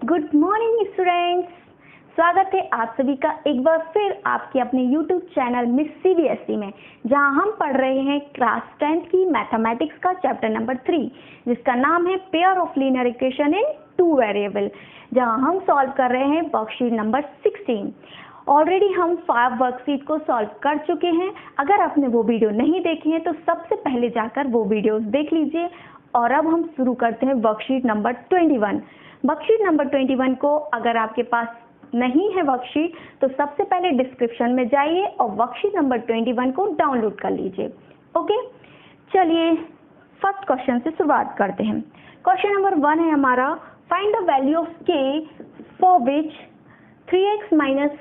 Good morning students, स्वागत है आप सभी का एक बार फिर आपके अपने YouTube चैनल मिस CBSE में, जहां हम पढ़ रहे हैं क्लास 10th की मैथमेटिक्स का चैप्टर नंबर 3, जिसका नाम है pair of linear equation in 2 variable, जहां हम सॉल्व कर रहे हैं वर्कशीट नंबर 16। ऑलरेडी हम 5 वर्कशीट को सॉल्व कर चुके हैं। अगर आपने वो वीडियो नहीं देखी है तो सबसे पहले जाकर वो वीडियोस देख लीजिए। और अब हम शुरू करते हैं वर्कशीट नंबर 21। वर्कशीट नंबर 21 को अगर आपके पास नहीं है वर्कशीट तो सबसे पहले डिस्क्रिप्शन में जाइए और वर्कशीट नंबर 21 को डाउनलोड कर लीजिए। ओके, चलिए फर्स्ट क्वेश्चन से शुरुआत करते हैं। क्वेश्चन नंबर 1 है हमारा, find the value of k for which 3x minus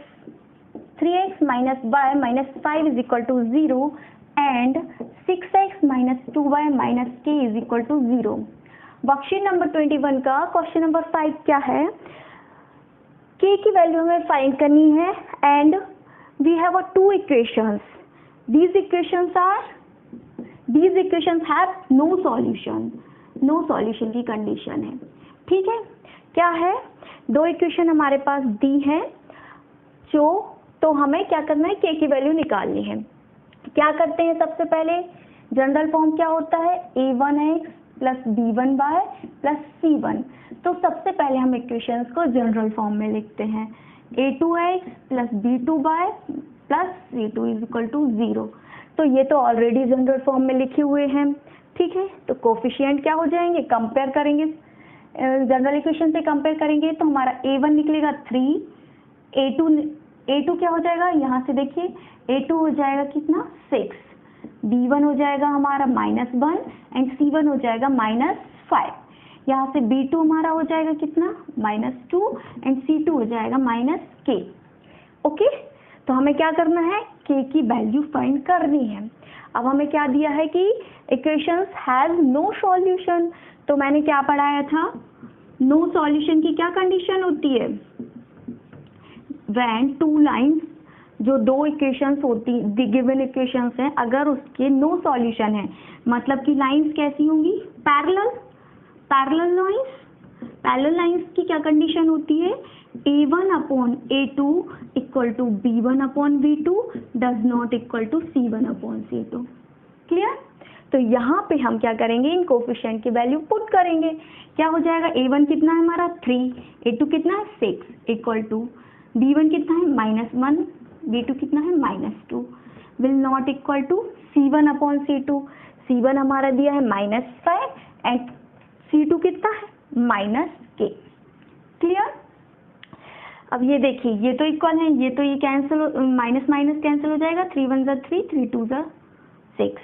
y minus 5 is equal to 0 and 6x minus 2y minus k is equal to 0। Worksheet number 21 का क्वेश्चन नंबर 5 क्या है? k की वैल्यू हमें find करनी है and we have 2 equations. these equations have no solution की condition है। ठीक है, क्या है? 2 इक्वेशन हमारे पास दी है तो हमें क्या करना है, k की वैल्यू निकालनी है। क्या करते हैं? सबसे पहले जनरल फॉर्म क्या होता है, a1x plus b1y plus c1। तो सबसे पहले हम इक्वेशंस को जनरल फॉर्म में लिखते हैं, a2x plus b2y plus c2 is equal to 0। तो ये तो ऑलरेडी जनरल फॉर्म में लिखे हुए हैं। ठीक है, तो कोफिशिएंट क्या हो जाएंगे, कंपेयर करेंगे, जनरल इक्वेशन से कंपेयर करेंगे तो हमारा a1 निकलेगा 3, a2 क्या हो जाएगा, यहाँ से देखिए a2 हो जाएगा कितना 6, b1 हो जाएगा हमारा -1 एंड c1 हो जाएगा -5। यहाँ से b2 हमारा हो जाएगा कितना -2 एंड c2 हो जाएगा -k। ओके, तो हमें क्या करना है, k की वैल्यू फाइंड करनी है। अब हमें क्या दिया है कि इक्वेशंस हैज नो सॉल्यूशन। तो मैंने क्या पढ़ाया था, नो सॉल्यूशन की क्या कंडीशन होती है, when 2 लाइन्स, जो 2 इक्वेशंस होती, गिवन इक्वेशंस हैं, अगर उसके नो सॉल्यूशन है, मतलब कि लाइन्स कैसी होंगी, पैरेलल लाइन्स की क्या कंडीशन होती है, a1/a2 equal to b1/b2 does not equal to c1/c2। Clear? तो यहाँ पे हम क्या करेंगे, इन कोफिशिएंट की वैल्यू पुट करेंगे। क्या हो जाएगा, a1 कितना है हमारा 3, a2 कितना है 6 इक्वल टू b1 कितना है -1, b2 कितना है -2 will not equal to c1/c2। c1 हमारा दिया है -5 एंड c2 कितना है -k। क्लियर? अब ये देखिए, ये तो इक्वल है, ये तो ये कैंसिल, माइनस माइनस कैंसिल हो जाएगा, 3 1 ज़ा 3, 3 2 ज़ा 6।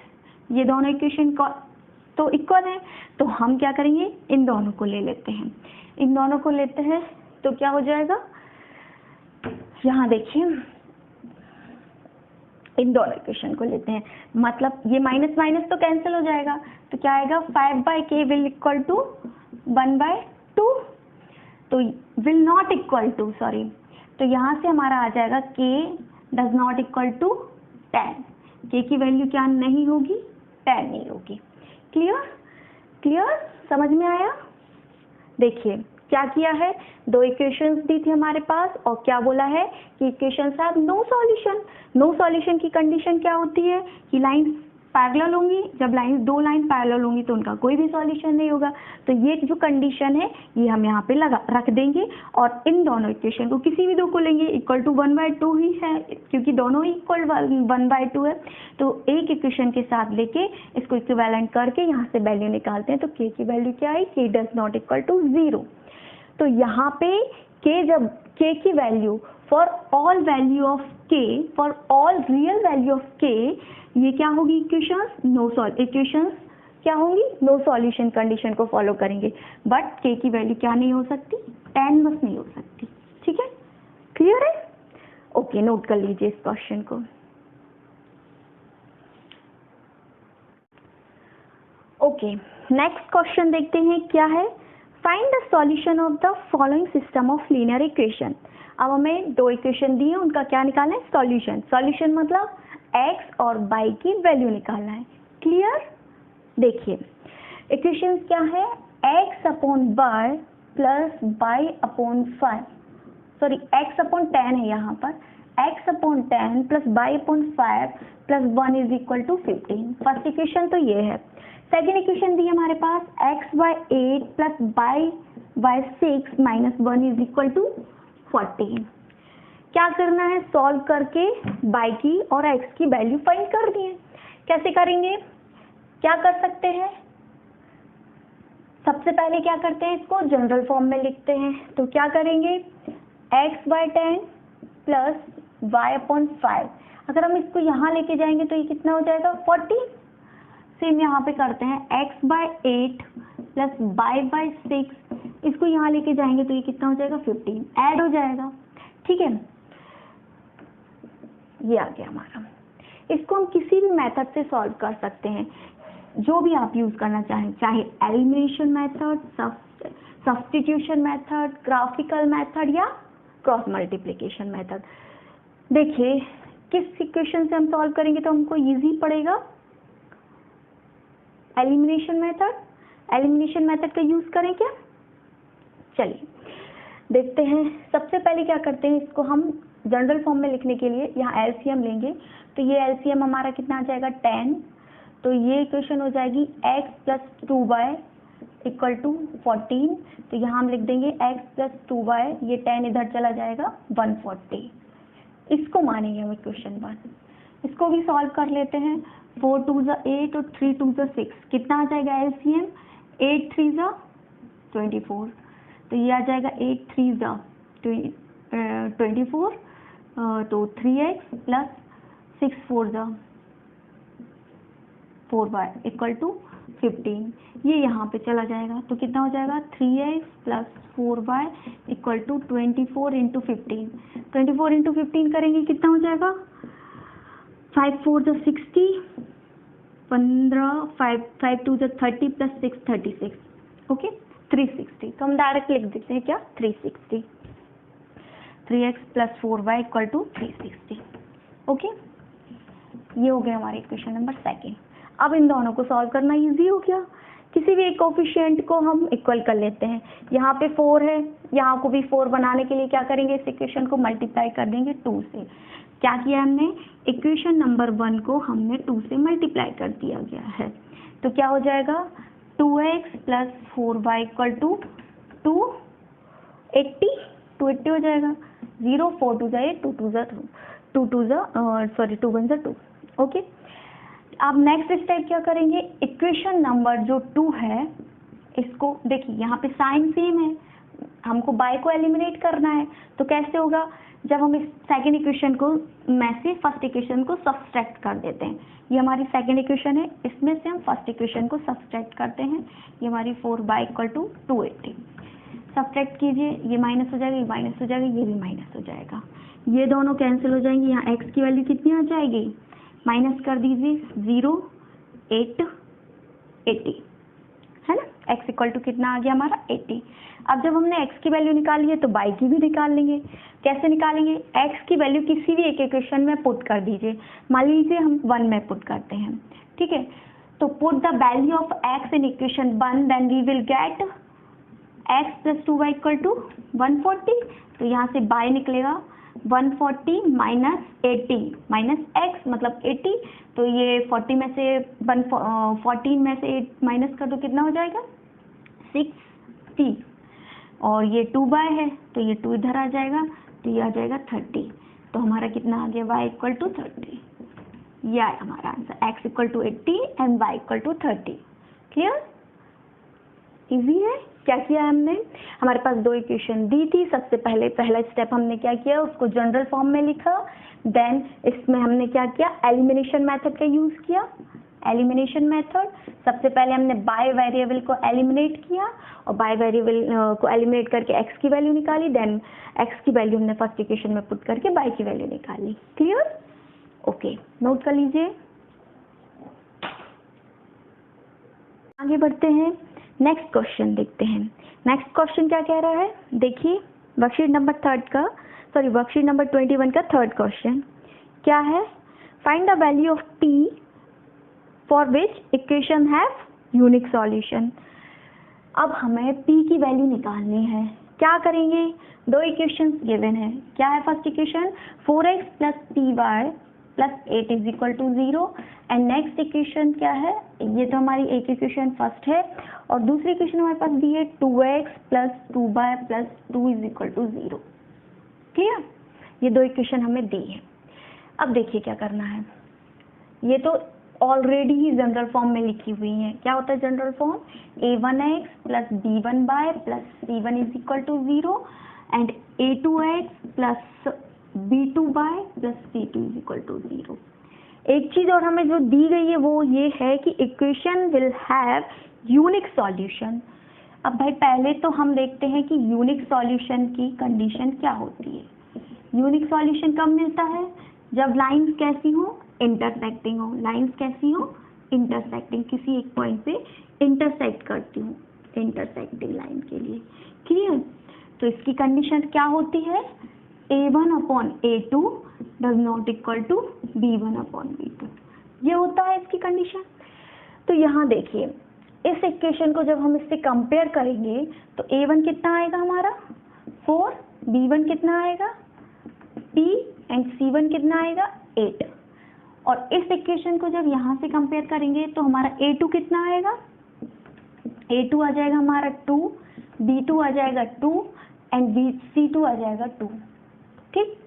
ये दोनों इक्वेशन तो इक्वल है, तो हम क्या करेंगे, इन दोनों को ले लेते हैं। इन दोनों को लेते हैं तो क्या हो जाएगा, यहाँ देखिए इन दोनों इक्वेशन को लेते हैं, मतलब ये माइनस माइनस तो कैंसिल हो जाएगा, तो क्या आएगा 5/k विल इक्वल टू 1/2, तो will not equal to, sorry, तो यहाँ से हमारा आ जाएगा k does not equal to 10। k की वैल्यू क्या नहीं होगी, 10 नहीं होगी। क्लियर? समझ में आया? देखिए क्या किया है, 2 इक्वेशंस दी थी हमारे पास और क्या बोला है कि equations have no solution. No solution की कंडीशन क्या होती है कि लाइंस पैरेलल होंगी, जब दो लाइन पैरेलल होंगी तो उनका कोई भी सॉल्यूशन नहीं होगा। तो ये जो कंडीशन है ये हम यहाँ पे रख देंगे और इन दोनों इक्वेशन को किसी भी 2 को लेंगे, इक्वल टू 1/2 ही है क्योंकि दोनों ही इक्वल 1/2 है। तो एक इक्वेशन के साथ लेके इसको इक्विवेलेंट करके यहाँ से वैल्यू निकालते हैं, तो k की वैल्यू क्या आई, k does not equal to 0। तो यहाँ पे k की value for all value of k, for all real value of k, ये क्या होगी, इक्वेशंस क्या होंगी, नो सॉल्यूशन कंडीशन को फॉलो करेंगे। बट k की वैल्यू क्या नहीं हो सकती, 10 बस नहीं हो सकती। ठीक है, क्लियर है? ओके, नोट कर लीजिए इस क्वेश्चन को। ओके, नेक्स्ट क्वेश्चन देखते हैं क्या है, find the solution of the following system of linear equation. अब हमें 2 इक्वेशन दी है, उनका क्या निकालना है, सॉल्यूशन मतलब x और y की वैल्यू निकालना है। क्लियर? देखिए इक्वेशन क्या है, x/y plus y upon 5, sorry x upon 10 है यहाँ पर, x upon 10 plus y upon 5 plus 1 is equal to 15। First equation तो ये है। सेकेंड इक्वेशन दी हमारे पास x by 8 plus y by 6 minus 1 is equal to 14। क्या करना है, सॉल्व करके y की और x की वैल्यू फाइंड कर दी है। कैसे करेंगे, क्या कर सकते हैं, सबसे पहले क्या करते हैं, इसको जनरल फॉर्म में लिखते हैं। तो क्या करेंगे, x by 10 plus y upon 5, अगर हम इसको यहाँ लेके जाएंगे तो ये कितना हो जाएगा 40। सेम यहाँ पे करते हैं x by 8 plus y by 6, इसको यहाँ लेके जाएंगे तो ये कितना हो जाएगा 15, ऐड हो जाएगा। ठीक है, ये आ गया हमारा। इसको हम किसी भी मेथड से सॉल्व कर सकते हैं, जो भी आप यूज करना चाहें, चाहे elimination method, substitution method, graphical method या क्रॉस मल्टीप्लिकेशन मेथड। देखिए किस इक्वेशन से हम सॉल्व करेंगे तो हमको इजी पड़ेगा, एलिमिनेशन मेथड का यूज करें क्या। चलिए देखते हैं। सबसे पहले क्या करते हैं, इसको हम जनरल फॉर्म में लिखने के लिए यहाँ एलसीएम लेंगे। तो ये एलसीएम हमारा कितना आ जाएगा 10, तो ये इक्वेशन हो जाएगी x plus 2y equal to 14। तो यहाँ हम लिख देंगे x प्लस 2y, ये 10 इधर चला जाएगा 140। इसको मानेंगे हम इक्वेशन 1। इसको भी सॉल्व कर लेते हैं। 4 2 ज़ा 8 और 3 2 ज़ा 6, कितना आ जाएगा एलसीएम, 8 3 ज़ा 24, तो ये आ जाएगा 8 3 ज़ा 24, तो 3x प्लस 6 4 ज़ा 4y इक्वल टू 15, ये यहाँ पे चला जाएगा तो कितना हो जाएगा 3x plus 4y equal to 24 into 15। 24 into 15 करेंगे कितना हो जाएगा 5 4 ज़ा 60, 15 5 2 ज़ा 30 प्लस 6 36, ओके 360। तो हम डायरेक्ट लिख देते हैं क्या 360, 3x plus 4y equal to 360। Okay, ये हो गया हमारे इक्वेशन नंबर सेकेंड। अब इन दोनों को सॉल्व करना इजी हो गया। किसी भी एक कोफिशिएंट को हम इक्वल कर लेते हैं। यहाँ पे 4 है, यहाँ को भी 4 बनाने के लिए क्या करेंगे, इस इक्वेशन को मल्टीप्लाई कर देंगे 2 से। क्या किया हमने, इक्वेशन नंबर 1 को हमने 2 से मल्टीप्लाई कर दिया गया है। तो क्या हो जाएगा 2x plus 4y equal to 280 हो जाएगा। 0 4 2 ज़ा 8 2 2 ज़ा 2 2 ज़ा 2 1 ज़ा 2। ओके, अब नेक्स्ट स्टेप क्या करेंगे, इक्वेशन नंबर जो 2 है, इसको देखिए यहाँ पे साइन सेम है, हमको बाय को एलिमिनेट करना है। तो कैसे होगा, जब हम इस सेकेंड इक्वेशन को में से फर्स्ट इक्वेशन को सब्सट्रैक्ट कर देते हैं। ये हमारी सेकेंड इक्वेशन है, इसमें से हम फर्स्ट इक्वेशन को सब्सट्रैक्ट करते हैं। ये हमारी 4y इक्वल टू 280, सब्सट्रैक्ट कीजिए, ये माइनस हो जाएगा, ये माइनस हो जाएगा, ये भी माइनस हो जाएगा, ये दोनों कैंसिल हो जाएंगे। यहाँ x की वैल्यू कितनी आ जाएगी, माइनस कर दीजिए 0 8 80 है ना। x इक्वल टू कितना आ गया हमारा 80। अब जब हमने x की वैल्यू निकाली है तो y की भी निकाल लेंगे। कैसे निकालेंगे, x की वैल्यू किसी भी एक इक्वेशन में पुट कर दीजिए। मान लीजिए हम 1 में पुट करते हैं, ठीक है। तो put the value of x in equation 1, then we will get x plus 2y equal to 140। तो यहाँ से y निकलेगा 140 माइनस 80 माइनस x मतलब 80। तो ये 40 में से 14 में से 8 माइनस कर दो, कितना हो जाएगा 60। और ये 2y है तो ये 2 इधर आ जाएगा, तो ये आ जाएगा 30। तो हमारा कितना आ गया y इक्वल टू 30। यह है हमारा answer, x equal to 80 and y equal to 30। Clear, easy है। क्या किया हमने, हमारे पास 2 इक्वेशन दी थी। सबसे पहला स्टेप हमने क्या किया, उसको जनरल फॉर्म में लिखा। देन इसमें हमने क्या किया, एलिमिनेशन मेथड का यूज किया। एलिमिनेशन मेथड, सबसे पहले हमने बाय वेरिएबल को एलिमिनेट किया और बाय वेरिएबल को एलिमिनेट करके x की वैल्यू निकाली। देन x की वैल्यू हमने फर्स्ट इक्वेशन में पुट करके y की वैल्यू निकाली। क्लियर, ओके, नोट कर लीजिए। आगे बढ़ते हैं, नेक्स्ट क्वेश्चन देखते हैं। नेक्स्ट क्वेश्चन क्या कह रहा है, देखिए वर्कशीट नंबर 21 का थर्ड क्वेश्चन क्या है, find the value of p for which equation have unique solution. अब हमें p की वैल्यू निकालनी है। क्या करेंगे, दो इक्वेशन गिवन है। क्या है first equation, 4x plus P y plus 8 is equal to 0 and next equation क्या है, ये तो हमारी एक इक्वेशन फर्स्ट है और दूसरी इक्वेशन हमारे पास दी है 2x plus 2y plus 2 is equal to 0। Clear, ये दो इक्वेशन हमें दी है। अब देखिए क्या करना है, ये तो ऑलरेडी ही जनरल फॉर्म में लिखी हुई है। क्या होता है general form, a1x plus b1y plus c1 is equal to 0 and a2x plus b2y plus c2 is equal to 0। एक चीज और हमें जो दी गई है वो ये है कि equation will have unique solution. अब भाई पहले तो हम देखते हैं कि यूनिक सॉल्यूशन की कंडीशन क्या होती है। यूनिक सॉल्यूशन कब मिलता है, जब लाइंस कैसी हो, इंटरसेक्टिंग हो। लाइंस कैसी हो, इंटरसेक्टिंग, किसी एक पॉइंट पे इंटरसेक्ट करती हूँ, इंटरसेक्टिंग लाइन के लिए। क्लियर, तो इसकी कंडीशन क्या होती है, a1 upon a2 does not equal to b1 upon b2, ये होता है इसकी कंडीशन। तो यहाँ देखिए इस इक्वेशन को जब हम इससे कंपेयर करेंगे तो a1 कितना आएगा हमारा 4, b1 कितना आएगा p एंड c1 कितना आएगा 8। और इस इक्वेशन को जब यहाँ से कंपेयर करेंगे तो हमारा a2 कितना आएगा, a2 आ जाएगा हमारा 2, b2 आ जाएगा 2 एंड c2 आ जाएगा 2। ठीक,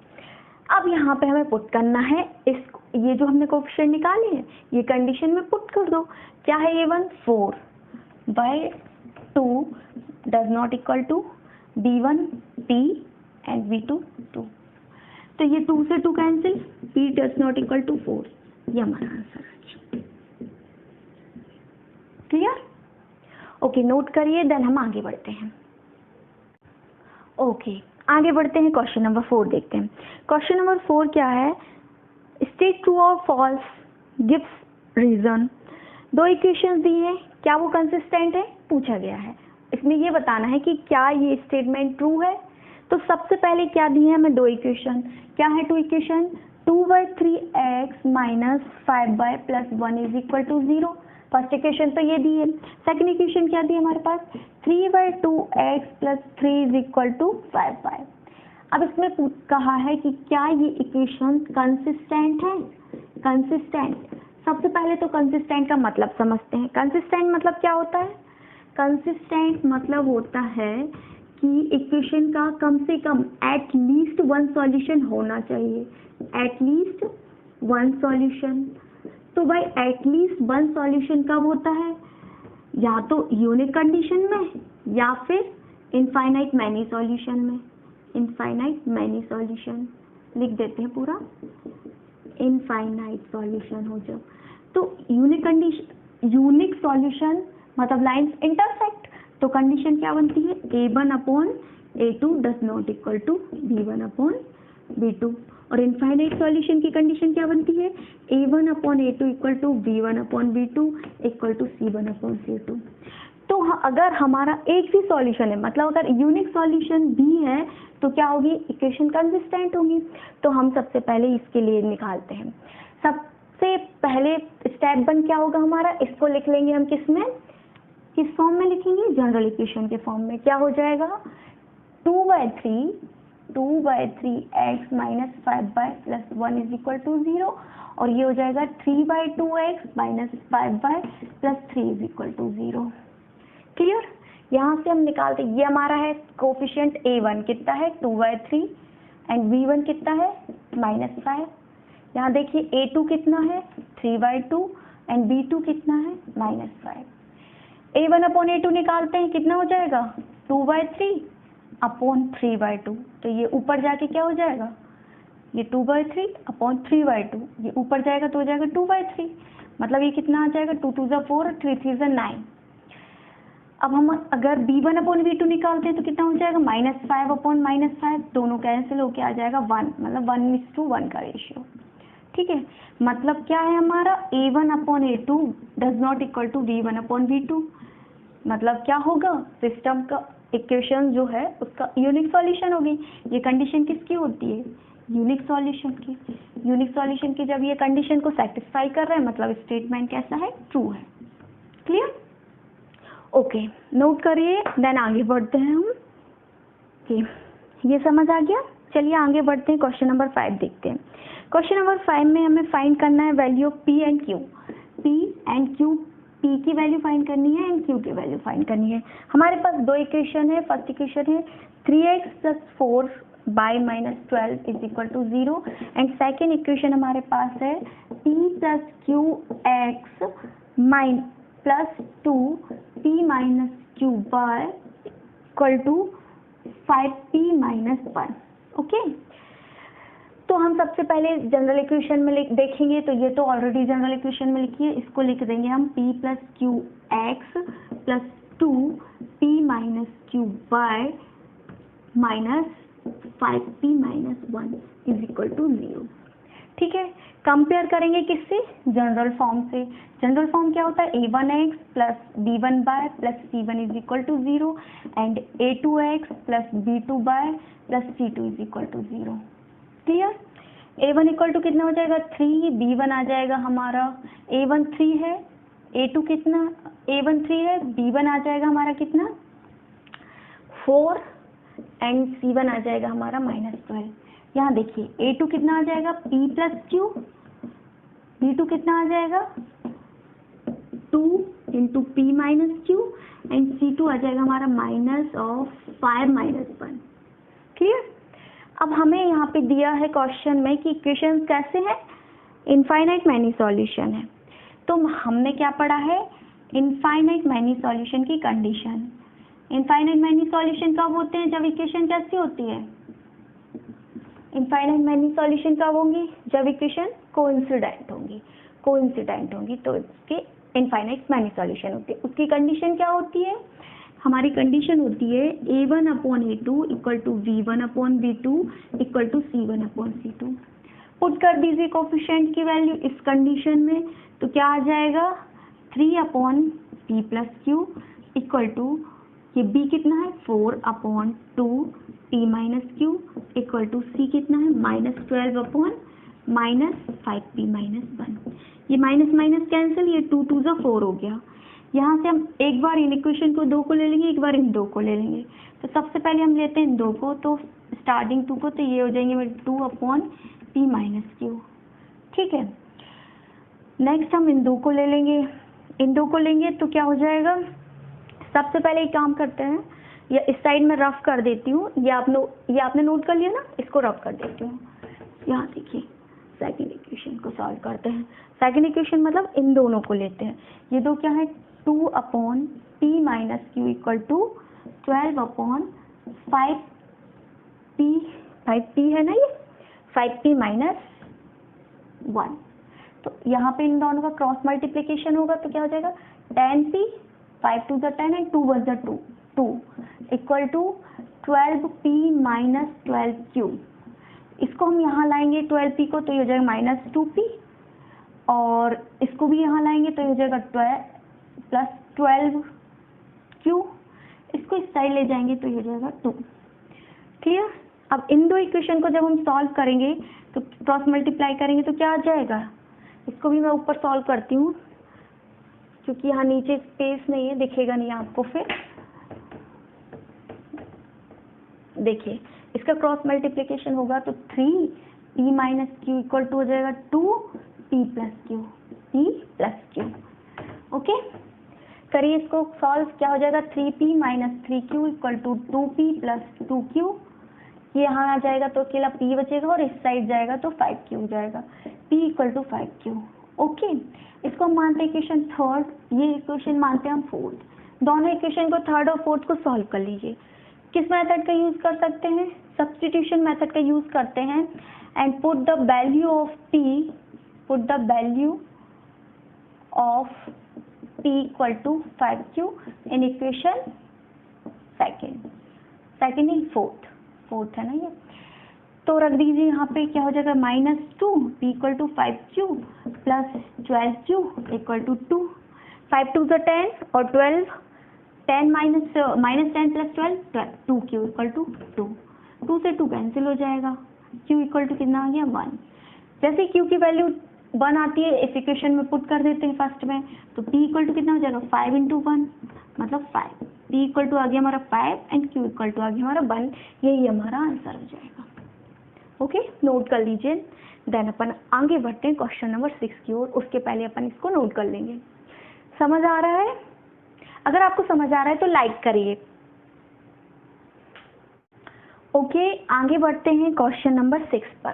अब यहाँ पे हमें पुट करना है इस, ये जो हमने कोएफिशिएंट निकाले हैं ये कंडीशन में पुट कर दो। क्या है a1 4 by 2 does not equal to b1 p and b2 2। तो ये 2 से 2 cancel, p does not equal to 4, ये हमारा आंसर है। क्लियर, ओके नोट करिए, देन हम आगे बढ़ते हैं। ओके आगे बढ़ते हैं, क्वेश्चन नंबर 4 देखते हैं। क्वेश्चन नंबर 4 क्या है, स्टेट ट्रू और फॉल्स, गिव्स रीजन। दो इक्वेशंस दी हैं, क्या वो कंसिस्टेंट है, पूछा गया है। इसमें ये बताना है कि क्या ये स्टेटमेंट ट्रू है। तो सबसे पहले क्या दी है हमें, दो इक्वेशन। क्या है two equation, 2/3x minus 5y plus 1 is equal to 0। First equation तो ये दी है। सेकंड इक्वेशन क्या दी है हमारे पास, 3/2x plus 3 is equal to 5y। अब इसमें कहा है कि क्या ये इक्वेशन कंसिस्टेंट है। कंसिस्टेंट, सबसे पहले तो कंसिस्टेंट का मतलब समझते हैं। कंसिस्टेंट मतलब क्या होता है, कंसिस्टेंट मतलब होता है कि इक्वेशन का कम से कम एट लीस्ट वन सॉल्यूशन होना चाहिए। एट लीस्ट वन सॉल्यूशन, तो भाई एट लीस्ट वन सॉल्यूशन कब होता है, या तो यूनिक कंडीशन में या फिर इनफाइनाइट मैनी सॉल्यूशन में। इनफाइनाइट मैनी सॉल्यूशन लिख देते हैं पूरा, इनफाइनाइट सॉल्यूशन हो जब, तो यूनिक कंडीशन, यूनिक सॉल्यूशन मतलब लाइंस इंटरसेक्ट, तो कंडीशन क्या बनती है, a1 upon a2 does not equal to b1 upon b2। और इनफाइनाइट सॉल्यूशन की कंडीशन क्या बनती है, a1 upon a2 equal to b1 upon b2 equal to c1 upon c2। तो अगर हमारा एक ही सॉल्यूशन है, मतलब अगर यूनिक सॉल्यूशन भी है तो क्या होगी, इक्वेशन कंसिस्टेंट होगी। तो हम सबसे पहले इसके लिए निकालते हैं। सबसे पहले स्टेप 1 क्या होगा हमारा, इसको लिख लेंगे हम किस में, किस फॉर्म में लिखेंगे, जनरल इक्वेशन के फॉर्म में। क्या हो जाएगा, 2/3x minus 5y plus 1 is equal to 0 और ये हो जाएगा 3/2x minus 5y plus 3 is equal to 0। Clear, यहाँ से हम निकालते, ये हमारा है कोफिशिएंट a1 कितना है 2/3 एंड b1 कितना है -5। यहाँ देखिए a2 कितना है 3/2 एंड b2 कितना है -5। a1 अपॉन a2 निकालते हैं, कितना हो जाएगा 2/3 अपॉन 3/2, तो ये ऊपर जाके क्या हो जाएगा, ये 2/3 अपॉन 3/2, ये ऊपर जाएगा तो हो जाएगा 2/3, मतलब ये कितना आ जाएगा 2 2 4 और 3 3 9। अब हम अगर b1 अपॉन b2 निकालते हैं तो कितना हो जाएगा -5 अपॉन -5, दोनों कैंसिल होके आ जाएगा 1, मतलब 1:1 का रेशियो। ठीक है, मतलब क्या है हमारा, a1 upon a2 does not equal to b1 upon b2। मतलब क्या होगा, सिस्टम का इक्वेशन जो है उसका यूनिक सॉल्यूशन होगी। ये कंडीशन किसकी होती है, यूनिक सॉल्यूशन की। यूनिक सॉल्यूशन की जब ये कंडीशन को सेटिस्फाई कर रहा है मतलब स्टेटमेंट कैसा है, ट्रू है। क्लियर, ओके, नोट करिए, देन आगे बढ़ते हैं हम। ओके, ये समझ आ गया। चलिए आगे बढ़ते हैं, क्वेश्चन नंबर 5 देखते हैं। क्वेश्चन नंबर 5 में हमें फाइंड करना है value of P and Q. P and Q, P की वैल्यू फाइंड करनी है एंड क्यू की वैल्यू फाइंड करनी है। हमारे पास दो इक्वेशन है। फर्स्ट इक्वेशन है 3x + 4 by -12 is equal to 0 and second equation हमारे पास है p + qx + 2p - q by equal to 5p - 1। Okay, तो हम सबसे पहले जनरल इक्वेशन में देखेंगे, तो ये तो ऑलरेडी जनरल इक्वेशन में लिखी है, इसको लिख देंगे हम p + qx + 2p - q by -5p - 1 is equal to 0। ठीक है, कंपेयर करेंगे किससे? जनरल फॉर्म से। जनरल फॉर्म क्या होता है? a1x + b1y + c1 is equal to 0 and a2x + b2y + c2 is equal to 0। Clear? a1 equal to कितना हो जाएगा? 3, b1 आ जाएगा हमारा, a1 3 है, a2 कितना? a1 3 है, b1 आ जाएगा हमारा कितना? 4 एंड c1 आ जाएगा हमारा -12। यहाँ देखिए a2 कितना आ जाएगा? p + q, b2 कितना आ जाएगा? 2 × p - q एंड c2 आ जाएगा हमारा -5 - 1। क्लियर? अब हमें यहाँ पे दिया है क्वेश्चन में कि इक्वेशन कैसे हैं? इनफाइनाइट मैनी सॉल्यूशन है। तो हमने क्या पढ़ा है? इनफाइनाइट मैनी सॉल्यूशन की कंडीशन। इनफाइनाइट मैनी सॉल्यूशन कब होते हैं? जब इक्वेशन कैसी होती है? इनफाइनाइट मैनी सॉल्यूशन कब होंगी? जब इक्वेशन कोइंसिडेंट होंगी तो इसके इनफाइनाइट मैनी सॉल्यूशन होते हैं। उसकी कंडीशन क्या होती है? हमारी कंडीशन होती है a1/a2 = v1/v2 = c1/c2। पुट कर दीजिए कोफिशिएंट की वैल्यू इस कंडीशन में, तो क्या आ जाएगा? 3/p + q इक्वल टू, ये b कितना है? 4/2p - q equal to c कितना है? -12/- 5p - 1। ये माइनस माइनस कैंसिल, ये 2 2 = 4 हो गया। यहाँ से हम एक बार इन इक्वेशन को 2 को ले लेंगे, एक बार इन 2 को ले लेंगे। तो सबसे पहले हम लेते हैं इन 2 को, तो स्टार्टिंग 2 को, तो ये हो जाएंगे मेरे 2/p - q। ठीक है, नेक्स्ट हम इन 2 को ले लेंगे। इन 2 को लेंगे तो क्या हो जाएगा? सबसे पहले एक काम करते हैं, या इस साइड में रफ कर देती हूँ, ये आपने नोट कर लिया ना, इसको रफ कर देती हूँ। यहाँ देखिए सेकंड इक्वेशन को सॉल्व करते हैं। सेकंड इक्वेशन मतलब इन दोनों को लेते हैं। ये दो क्या है? 2/p - q equal to 12/5p, 5p है ना, ये 5p - 1। तो यहाँ पे इन दोनों का क्रॉस मल्टीप्लिकेशन होगा तो क्या हो जाएगा? 10p, 5 2 = 10 and 2 1 = 2 equal to 12p - 12q। इसको हम यहाँ लाएंगे 12p को, तो ये हो जाएगा -2p, और इसको भी यहाँ लाएंगे तो ये हो जाएगा 12 + 12q। इसको इस साइड ले जाएंगे तो ये हो जाएगा 2। क्लियर? अब इन दो इक्वेशन को जब हम सॉल्व करेंगे तो क्रॉस मल्टीप्लाई करेंगे तो क्या आ जाएगा? इसको भी मैं ऊपर सॉल्व करती हूँ, क्योंकि यहाँ नीचे स्पेस नहीं है, दिखेगा नहीं आपको। फिर देखिए इसका क्रॉस मल्टीप्लिकेशन होगा तो 3p - q इक्वल टू हो जाएगा 2p + q। ओके, करिए इसको सॉल्व। क्या हो जाएगा? 3p - 3q equal to 2p + 2q। ये यहाँ आ जाएगा तो अकेला p बचेगा, और इस साइड जाएगा तो 5q हो जाएगा। p = 5q। ओके, इसको हम मानते हैं इक्वेशन थर्ड, ये इक्वेशन मानते हैं हम फोर्थ। दोनों इक्वेशन को थर्ड और फोर्थ को सॉल्व कर लीजिए। किस मेथड का यूज कर सकते हैं? सब्स्टिट्यूशन मेथड का यूज करते हैं। And put the value of p equal to 5q in equation second ही फोर्थ है ना ये, तो रख दीजिए यहाँ पे। क्या हो जाएगा? -2p = 5q + 12q equal to 2। 5 2 = 10 और 12, 10 - 10 + 12 2q इक्वल टू 2। 2 से 2 कैंसिल हो जाएगा, q इक्वल टू कितना आ गया? 1। जैसे q की वैल्यू 1 आती है, इस इक्वेशन में पुट कर देते हैं फर्स्ट में, तो p इक्वल टू कितना हो जाएगा 5 इंटू 1 मतलब 5, p इक्वल टू आ गया हमारा 5 एंड q इक्वल टू आ गया हमारा 1, यही हमारा आंसर हो जाएगा। ओके, नोट कर लीजिए। देन अपन आगे बढ़ते हैं क्वेश्चन नंबर 6 की ओर, उसके पहले अपन इसको नोट कर लेंगे। समझ आ रहा है? अगर आपको समझ आ रहा है तो लाइक करिए। ओके, आगे बढ़ते हैं क्वेश्चन नंबर 6 पर।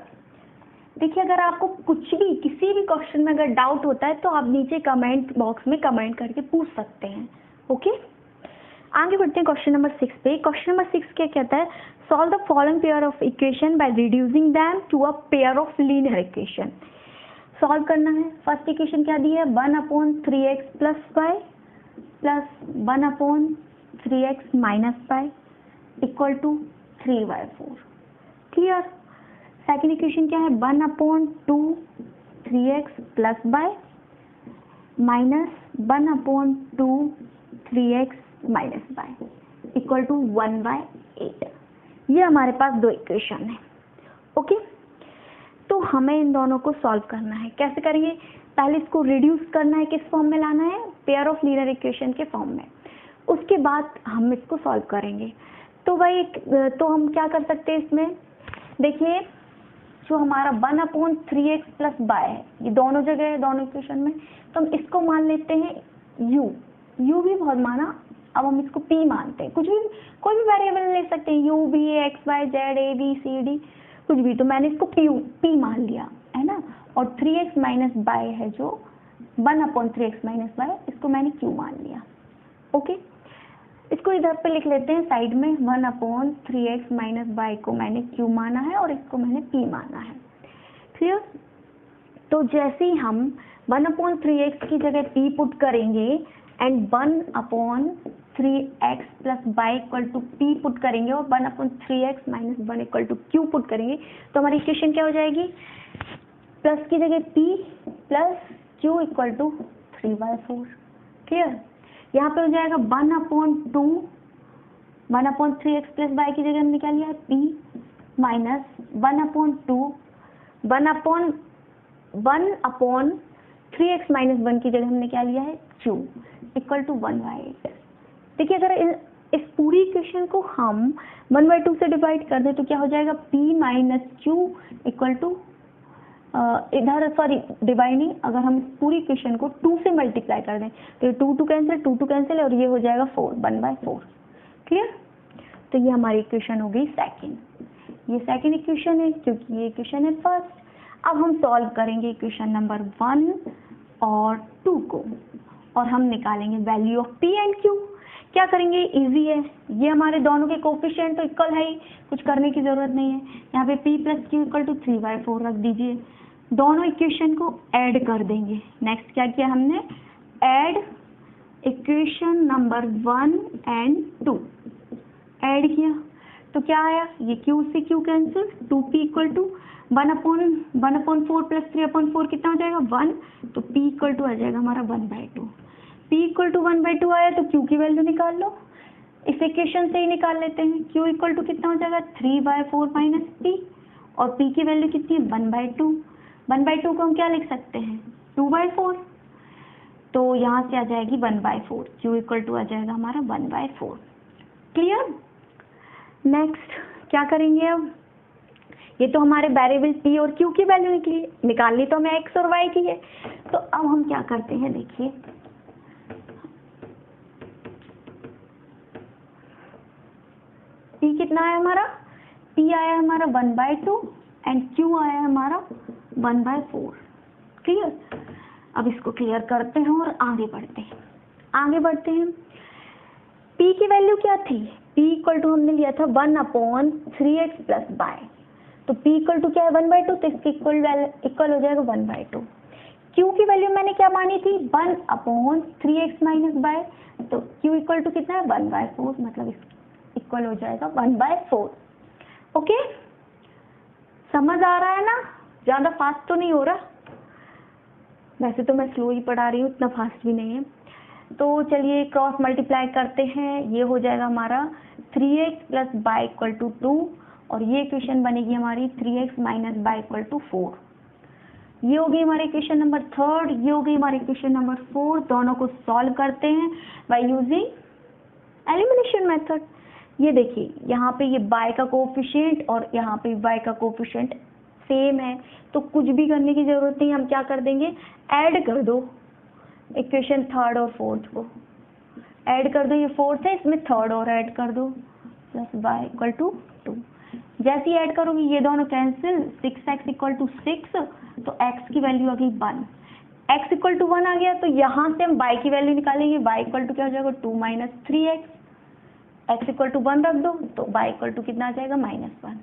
देखिए, अगर आपको कुछ भी किसी भी क्वेश्चन में अगर डाउट होता है तो आप नीचे कमेंट बॉक्स में कमेंट करके पूछ सकते हैं। ओके, आगे बढ़ते हैं क्वेश्चन नंबर 6 पे। क्वेश्चन नंबर 6 क्या कहता है? Solve the following pair of equation by reducing them to a pair of linear equation. Solve करना है। फर्स्ट इक्वेशन क्या दी है? 1/3x plus y plus 1/3x minus y equal to 3/4। Clear? Second equation क्या है? 1/2 plus y minus 1/3x minus y equal to 1/8। ये हमारे पास दो इक्वेशन है। ओके, तो हमें इन दोनों को सॉल्व करना है। कैसे करेंगे? पहले इसको रिड्यूस करना है, किस फॉर्म में लाना है? पेयर ऑफ लीनियर इक्वेशन के फॉर्म में। उसके बाद हम इसको सॉल्व करेंगे। तो भाई तो हम क्या कर सकते हैं इसमें? देखिए, जो हमारा 1/3x प्लस वाई है, ये दोनों जगह है, दोनों इक्वेशन में, तो हम इसको मान लेते हैं u भी बहुत माना। अब हम इसको p मानते हैं। कुछ भी, कोई भी वेरिएबल ले सकते हैं, u v x y z a b c d कुछ भी। तो मैंने इसको p मान लिया है ना, और 3x माइनस वाई है जो 1/3x माइनस वाई, इसको मैंने q मान लिया। ओके, इसको इधर पे लिख लेते हैं साइड में। 1/3x माइनस वाई को मैंने q माना है और इसको मैंने p माना है। क्लियर? तो जैसे ही हम 1/3x की जगह p पुट करेंगे and 1/3x plus y equal to p put करेंगे और 1/3x minus 1 equal to q put करेंगे, तो हमारी इक्वेशन क्या हो जाएगी? प्लस की जगह p plus q equal to 3/4। Clear? यहाँ पे हो जाएगा 1/3x प्लस वाई की जगह हमने क्या लिया है? p माइनस 1/3x माइनस 1 की जगह हमने क्या लिया है? q equal to 1/8। देखिए, अगर इस पूरी इक्वेशन को हम 1/2 से डिवाइड कर दें तो क्या हो जाएगा? p minus q equal to इधर सॉरी डिवाइड नहीं, अगर हम पूरी इक्वेशन को 2 से मल्टीप्लाई कर दें तो ये 2 कैंसिल और ये हो जाएगा 4, 1/4। क्लियर? तो ये हमारी इक्वेशन हो गई सेकंड। ये सेकंड इक्वेशन है क्योंकि ये इक्वेशन है फर्स्ट। अब हम सॉल्व करेंगे इक्वेशन नंबर 1 और 2 को, और हम निकालेंगे value of p and q। क्या करेंगे? इजी है, ये हमारे दोनों के कोफिशिएंट तो इक्वल है ही, कुछ करने की जरूरत नहीं है। यहाँ पे p plus q equal to 3/4 रख दीजिए। दोनों इक्वेशन को ऐड कर देंगे। नेक्स्ट क्या किया हमने? Add equation number 1 and 2 add किया तो क्या आया? ये q से q cancel, 2p equal to 1/4 plus 3/4 कितना हो जाएगा? 1। तो p इक्वल टू आ जाएगा हमारा 1/2। p इक्वल टू 1/2 आया तो q की वैल्यू निकाल लो। इस इक्वेशन से ही निकाल लेते हैं। q इक्वल टू कितना हो जाएगा? 3/4 माइनस p, और p की वैल्यू कितनी है? 1/2। 1/2 को हम क्या लिख सकते हैं? 2/4। तो यहाँ से आ जाएगी 1/4। q इक्वल टू आ जाएगा हमारा 1/4। क्लियर? नेक्स्ट क्या करेंगे अब? ये तो हमारे वेरिएबल p और q की वैल्यू निकालनी तो हमें x और y की है। तो अब हम क्या करते हैं? देखिए, p कितना आया हमारा? p आया हमारा 1/2 एंड q आया हमारा 1/4। क्लियर? अब इसको क्लियर करते हैं और आगे बढ़ते हैं। p की वैल्यू क्या थी? p इक्वल टू हमने लिया था 1/3x प्लस वाई, तो p इक्वल टू क्या है? 1/2, तो इसकी इक्वल हो जाएगा 1/2। q की वैल्यू मैंने क्या मानी थी? 1/3x माइनस वाई, तो q इक्वल टू कितना है? 1/4, मतलब इक्वल हो जाएगा 1/4। ओके, समझ आ रहा है ना? ज़्यादा फास्ट तो नहीं हो रहा? वैसे तो मैं स्लो ही पढ़ा रही हूँ, इतना फास्ट भी नहीं है। तो चलिए क्रॉस मल्टीप्लाई करते हैं। ये हो जाएगा हमारा 3x plus y equal to 2, और ये इक्वेशन बनेगी हमारी 3x minus y equal to 4। ये हो गई हमारी इक्वेशन नंबर 3, ये हो गई हमारी इक्वेशन नंबर 4। दोनों को सॉल्व करते हैं बाय यूजिंग एलिमिनेशन मेथड। ये देखिए यहाँ पे ये y का कोफिशिएंट और यहाँ पे y का कोफिशिएंट सेम है, तो कुछ भी करने की जरूरत नहीं, हम क्या कर देंगे, ऐड कर दो इक्वेशन 3rd और 4th को, ऐड कर दो। ये 4th है, इसमें 3rd और ऐड कर दो, प्लस y इक्वल टू 2। जैसे ही ऐड करोगे ये दोनों कैंसिल, 6x इक्वल टू 6, तो x की वैल्यू आ गई 1। x इक्वल टू 1 आ गया, तो यहाँ से हम y की वैल्यू निकालेंगे, y इक्वल टू क्या हो जाएगा, 2 minus 3x। x equal to 1 रख दो, तो y इक्वल टू कितना आ जाएगा, -1।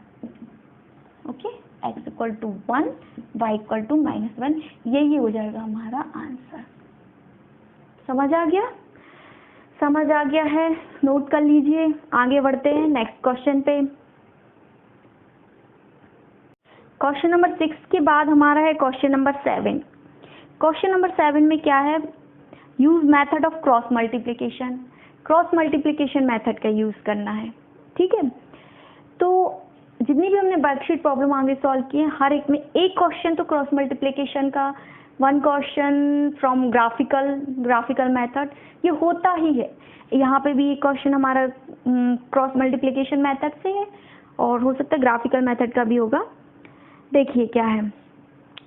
Okay, x equal to 1, y equal to -1, यही हो जाएगा हमारा आंसर। समझ आ गया? समझ आ गया है, नोट कर लीजिए। आगे बढ़ते हैं नेक्स्ट क्वेश्चन पे। क्वेश्चन नंबर 6 के बाद हमारा है क्वेश्चन नंबर 7। क्वेश्चन नंबर 7 में क्या है, use method of cross multiplication. Cross multiplication method का यूज करना है, ठीक है। तो जितनी भी हमने वर्कशीट प्रॉब्लम आगे सॉल्व की है, हर एक में एक क्वेश्चन तो क्रॉस मल्टीप्लिकेशन का, 1 क्वेश्चन फ्रॉम ग्राफिकल मेथड, ये होता ही है। यहाँ पे भी एक क्वेश्चन हमारा क्रॉस मल्टीप्लिकेशन मेथड से है और हो सकता है ग्राफिकल मेथड का भी होगा। देखिए क्या है,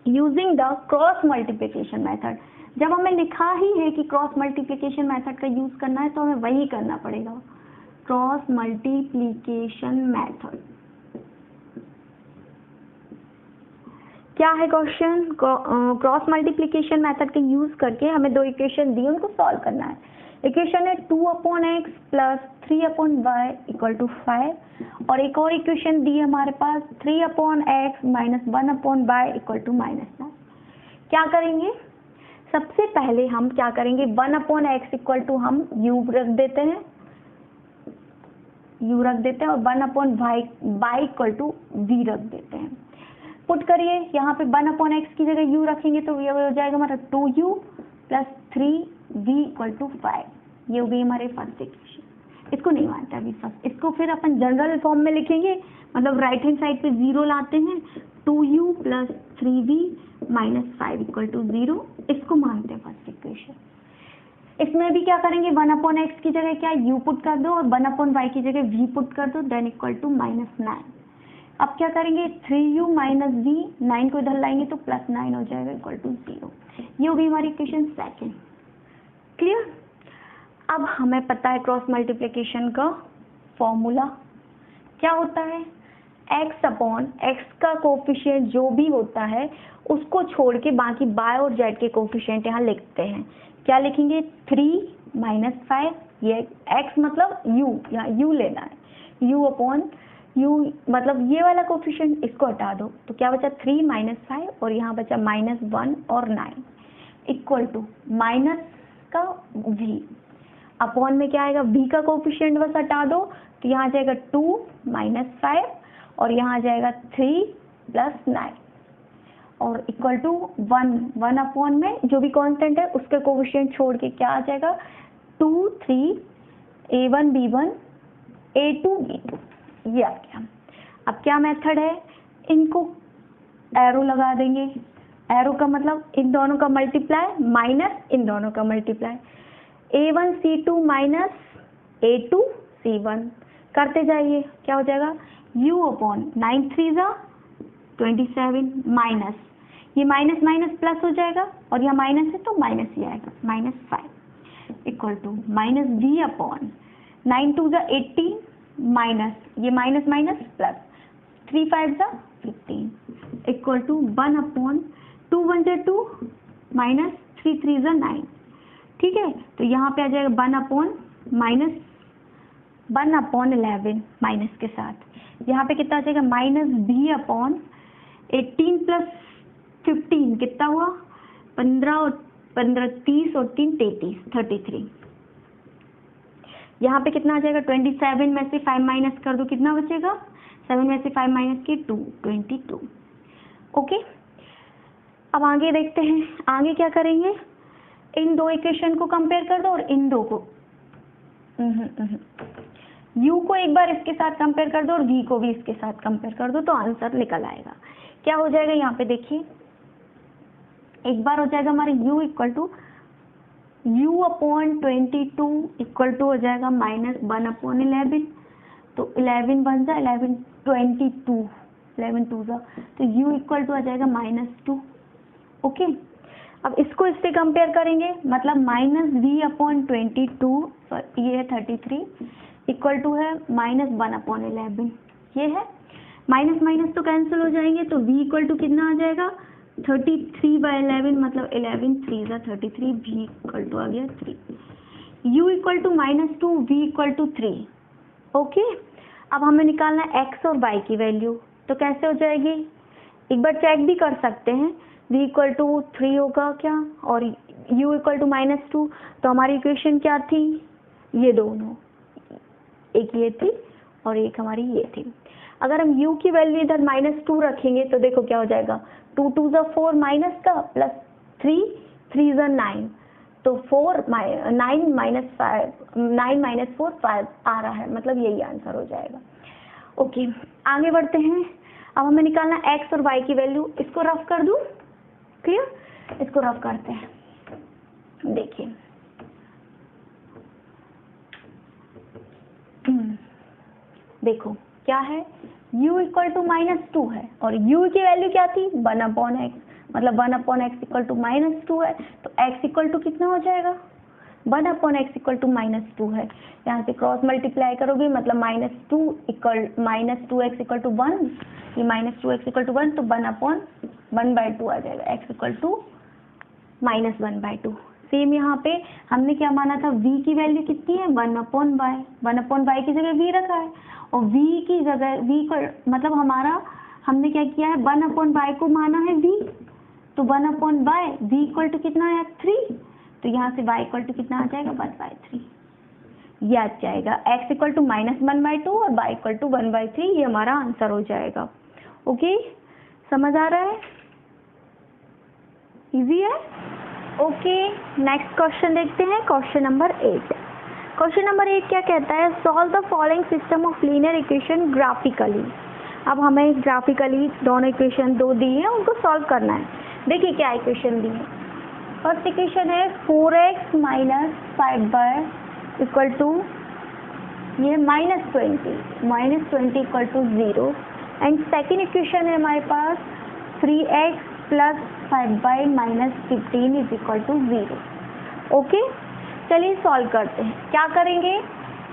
using the cross multiplication method. जब हमें लिखा ही है कि क्रॉस मल्टीप्लिकेशन मेथड का यूज करना है, तो हमें वही करना पड़ेगा, क्रॉस मल्टीप्लिकेशन मेथड। क्या है क्वेश्चन, क्रॉस मल्टीप्लिकेशन मेथड के यूज करके हमें दो इक्वेशन दी, उनको सॉल्व करना है। इक्वेशन है 2/x plus 3/y equal to 5, और एक और इक्वेशन दी है हमारे पास 3/x minus 1/y equal to -9। क्या करेंगे, सबसे पहले हम क्या करेंगे, 1/x इक्वल टू हम u रख देते हैं, और 1/y इक्वल टू v रख देते हैं। पुट करिए, यहाँ पे 1/x की जगह u रखेंगे तो ये हो जाएगा हमारा 2u plus 3v equal to 5। ये हो गई हमारे फर्स्ट इक्वेशन। इसको नहीं मानते अभी फर्स्ट, इसको फिर अपन जनरल फॉर्म में लिखेंगे, मतलब राइट हैंड साइड पे 0 लाते हैं, 2u plus 3v minus 5 equal to 0, इसको मानते हैं फर्स्ट इक्वेशन। इसमें भी क्या करेंगे, 1/x की जगह क्या u पुट कर दो और 1/y की जगह v पुट कर दो, देन इक्वल टू -9। अब क्या करेंगे, 3u माइनस v, 9 को इधर लाएंगे तो +9 हो जाएगा इक्वल टू 0। ये हो गई हमारी इक्वेशन सेकेंड। क्लियर? अब हमें पता है क्रॉस मल्टीप्लिकेशन का फॉर्मूला क्या होता है, x/x का कोफिशिएंट जो भी होता है उसको छोड़ के बाकी y और z के कोफिशिएंट यहाँ लिखते हैं। क्या लिखेंगे, 3 माइनस 5, ये x मतलब u, यहाँ u लेना है, u मतलब ये वाला कोफिशिएंट, इसको हटा दो तो क्या बचा 3 माइनस 5 और यहाँ बचा -1 और 9 इक्वल टू माइनस का v, अपॉन में क्या आएगा, v का कोफिशिएंट बस हटा दो तो यहाँ आ जाएगा 2 माइनस 5 और यहाँ आ जाएगा 3 प्लस 9 और इक्वल टू 1 अपॉन में जो भी कांस्टेंट है उसके कोफिशिएंट छोड़ के क्या आ जाएगा 2 3 a1 b1 a2 b2, ये आ गया। अब क्या मेथड है, इनको एरो लगा देंगे, एरो का मतलब इन दोनों का मल्टीप्लाई माइनस इन दोनों का multiply, a1 c2 minus a2 c1 करते जाइए, क्या हो जाएगा u अपॉन 9 3 27 माइनस ये माइनस माइनस प्लस हो जाएगा और यहाँ माइनस है तो माइनस ही आएगा -5 equal to minus v upon 9 2 18 minus ये minus minus plus 3 5 15 equal to 1 upon 2 1 2 minus 3 3 9। ठीक है, तो यहाँ पे आ जाएगा 1 अपॉन 11 माइनस के साथ, यहाँ पे कितना आ जाएगा -b अपॉन 18 प्लस 15 कितना हुआ 15 और 15 30 और 3 33। यहाँ पे कितना आ जाएगा 27 में से 5 माइनस कर दो, कितना बचेगा 7 में से 5 माइनस की 2 22। ओके, अब आगे देखते हैं, आगे क्या करेंगे, इन दो इक्वेशन को कंपेयर कर दो और इन दो को u को एक बार इसके साथ कंपेयर कर दो और v को भी इसके साथ कंपेयर कर दो तो आंसर निकल आएगा। क्या हो जाएगा, यहाँ पे देखिए एक बार हो जाएगा हमारे u equal to u upon 22 equal to हो जाएगा -1/11, तो 11 बन जाए 11 22 11 2 जा, तो u इक्वल टू आ जाएगा -2। ओके, अब इसको इससे कंपेयर करेंगे, मतलब -v/22, ये है 33 इक्वल टू है -1/11, ये है माइनस माइनस तो कैंसिल हो जाएंगे, तो v इक्वल टू कितना आ जाएगा 33/11, मतलब 11 3 जा 33, v इक्वल टू आ गया 3, u equal to -2, v equal to 3। Okay, अब हमें निकालना है x और y की वैल्यू, तो कैसे हो जाएगी, एक बार चेक भी कर सकते हैं, v इक्वल टू 3 होगा क्या, और u इक्वल टू -2, तो हमारी इक्वेशन क्या थी, ये दोनों, एक ये थी और एक हमारी ये थी। अगर हम u की वैल्यू इधर -2 रखेंगे तो देखो क्या हो जाएगा, 2 2 जा 4 माइनस का प्लस 3 3 जा 9, तो 9 माइनस 4 5 आ रहा है, मतलब यही आंसर हो जाएगा। ओके, आगे बढ़ते हैं। अब हमें निकालना x और y की वैल्यू, इसको रफ कर दूं, क्लियर, इसको रफ करते हैं। देखिए देखो क्या है, u इक्वल टू -2 है और u की वैल्यू क्या थी 1/x, मतलब 1/x इक्वल टू -2 है, तो x इक्वल टू कितना हो जाएगा 1/x इक्वल टू -2 है, यहाँ से क्रॉस मल्टीप्लाई करोगे मतलब -2x इक्वल टू 1, ये -2x इक्वल टू 1, तो 1/2 आ जाएगा, x इक्वल टू -1/2। सेम यहाँ पे हमने क्या माना था, v की वैल्यू कितनी है 1/y, 1/y की जगह v रखा है, और v की जगह v को मतलब हमारा हमने क्या किया है 1/y को माना है v, तो 1/y v इक्वल टू कितना है 3, तो यहाँ से y इक्वल टू कितना आ जाएगा 1/3, ये आ जाएगा x इक्वल टू -1/2 और y इक्वल टू 1/3, ये हमारा आंसर हो जाएगा। ओके, समझ आ रहा है, इजी है। ओके, नेक्स्ट क्वेश्चन देखते हैं, क्वेश्चन नंबर 8। क्वेश्चन नंबर 8 क्या कहता है, solve the following system of linear equation graphically. अब हमें ग्राफिकली दोनों इक्वेशन दो दी है, उनको सॉल्व करना है। देखिए क्या इक्वेशन दी है, फर्स्ट इक्वेशन है 4x minus 5y equal to ये -20 equal to 0, and second equation है हमारे पास 3x plus 5y minus 15 is equal to 0। Okay, चलिए सॉल्व करते हैं। क्या करेंगे,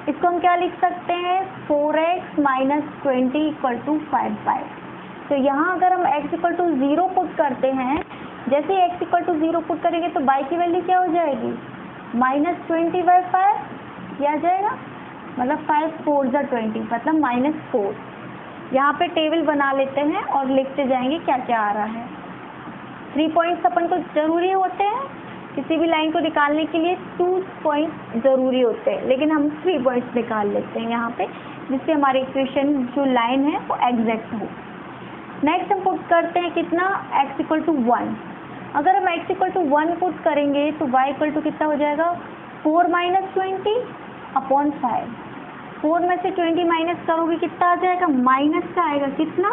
इसको हम क्या लिख सकते हैं 4x minus 20 equal to 5y। तो यहाँ अगर हम x इक्वल टू 0 पुट करते हैं, जैसे ही x इक्वल टू 0 पुट करेंगे तो y की वैल्यू क्या हो जाएगी -20/5, ये आ जाएगा, मतलब 5 4 जा 20, मतलब -4। यहाँ पे टेबल बना लेते हैं और लिखते जाएंगे क्या क्या आ रहा है। 3 पॉइंट्स अपन को जरूरी होते हैं, किसी भी लाइन को निकालने के लिए 2 पॉइंट्स जरूरी होते हैं, लेकिन हम 3 पॉइंट्स निकाल लेते हैं यहाँ पे, जिससे हमारी इक्वेशन जो लाइन है वो एग्जैक्ट हो। नेक्स्ट हम पुट करते हैं कितना, x इक्वल टू 1। अगर हम x इक्वल टू 1 पुट करेंगे तो y इक्वल टू कितना हो जाएगा 4 माइनस 20 अपॉन 5। 4 में से 20 माइनस करोगे कितना आ जाएगा, माइनस का आएगा कितना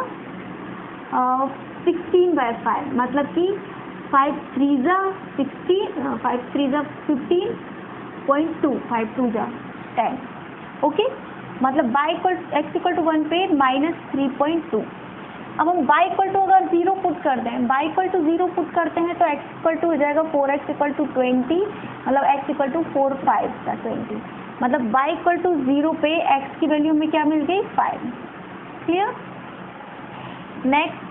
16/5, मतलब कि 5 3 जा 16, 5 3 जा 15.2, 5 2 जा 10। ओके, मतलब x इक्वल टू 1 पे -3.2। अब हम y इक्वल टू अगर 0 पुट कर दें, y इक्वल टू 0 पुट करते हैं तो x इक्वल टू हो जाएगा 4x इक्वल टू 20, मतलब x इक्वल टू 4 5 का 20, मतलब y इक्वल टू 0 पे x की वैल्यू हमें क्या मिल गई 5। क्लियर। नेक्स्ट